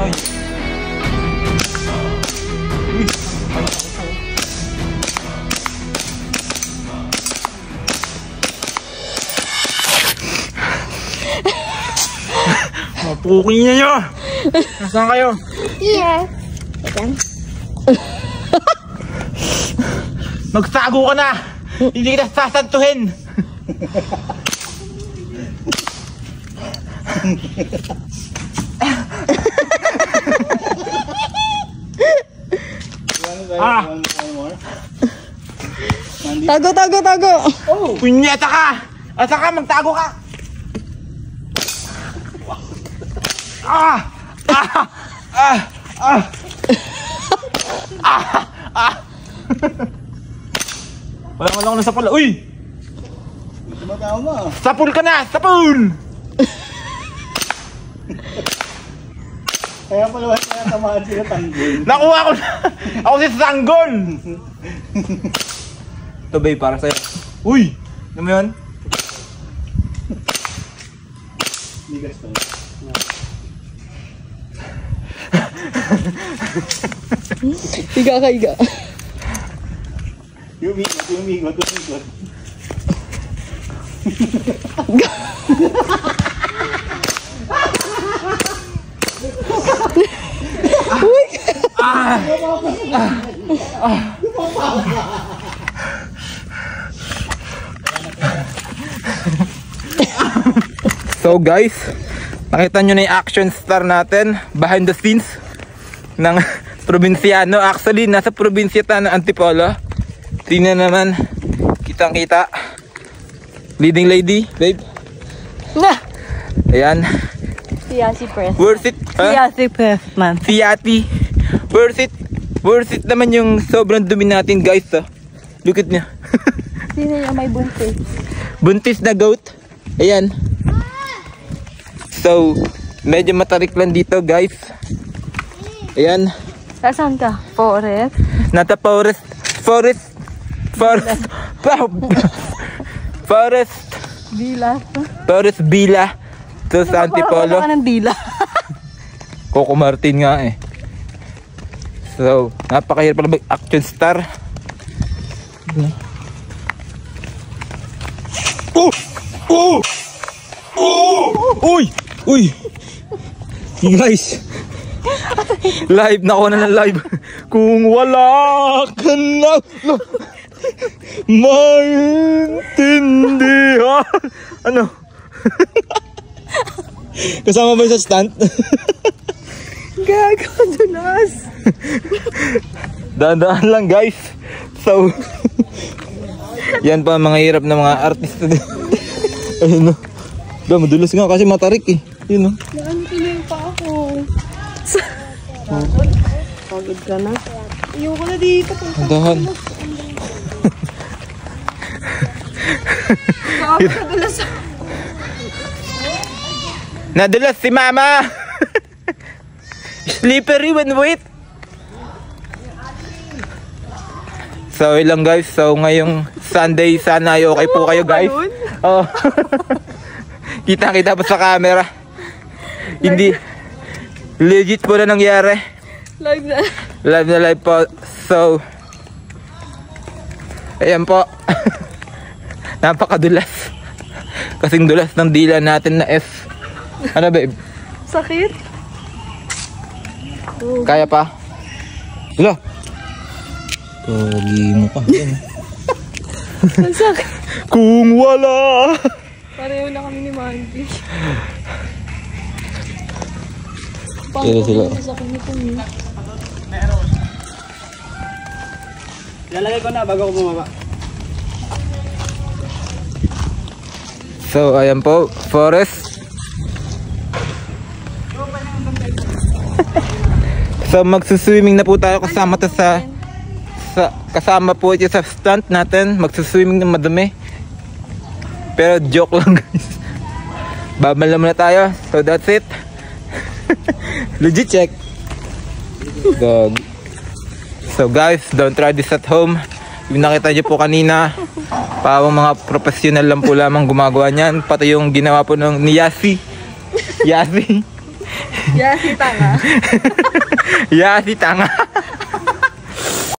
Ay. Mapukin niya nyo! Nasaan kayo? Yeah. Ayan. Magtago ka na! Hindi kita sasantuhin! Tago, tago, tago! Oh. Punyeta ka! Asa ka? Magtago ka! Ah! Ah! Ah! Ah! Ah! Ah! Wala na sa pula. Uy! Sapul ka na! Sapul! Kaya pala wala na tamahan sila tanggol. Nakuha ko na! Ako si Sanggol! Ito babe, para sa'yo. Uy! Ano mo yun? Bigas to. Higa ka, higa. Umigot. So guys, nakita nyo na yung action star natin behind the scenes ng probinsyano. Actually, nasa probinsya tayo ng Antipolo. Tingnan naman, kitang kita. Leading lady, babe. Nah! Ayan. Siyasi press. Worth it. Siyasi press man. Siyati. Worth it. Worth it naman yung sobrang dumi natin guys. Look at niya. Sino yung may buntis? Buntis na goat. Ayan. So, medyo matarik lang dito guys. Ayan. Saan ka? Forest? Nata forest. Bila. Forest Villa. To sa Antipolo. Wala ka ng dila. Coco Martin nga eh. So, napakahirap pala mag-action star. Oh! Oh! Oh! Uy! Uy! Guys! Live na ako na ng live. Kung wala ka na maintindihan. Ano? Kasama ba sa stunt? Gago, dulas. Daan lang guys. So yan pa mga hirap na mga artista. Ayun no. Madulas nga kasi matarik eh. Yun no. Naan tuloy pa ako. Pagod ka na. Ayoko na dito. Dahan. Bakit ka dulas? Nadulas si mama. Slippery when wet. So ilang guys. So ngayong Sunday sana ay okay po kayo guys. Oh. Kita pa sa camera. Hindi legit po na nangyari. Live na. Live po. So ayan po. Napakadulas. Kasing dulas ng dila natin na F. Ano babe? Sakit? Kaya pa? Hello? Pogi mo pa. Ang sakit. Kung wala. Pareho na kami ni Mandy. Kaya sila. Sakit nito niya. Lalagay ko na bago ko bumaba. So ayan po, forest. So magsuswimming na po tayo kasama to sa kasama po ito sa stunt natin. Magsuswimming na madumi. Pero joke lang guys. Babal na muna tayo. So that's it. Legit check. Dog. So guys, don't try this at home. Yung nakita nyo po kanina, pawang mga professional lang po lamang gumagawa niyan. Pati yung ginawa po ng ni Yasi. Yasi. Yeah, si tanga. Yeah, si tanga.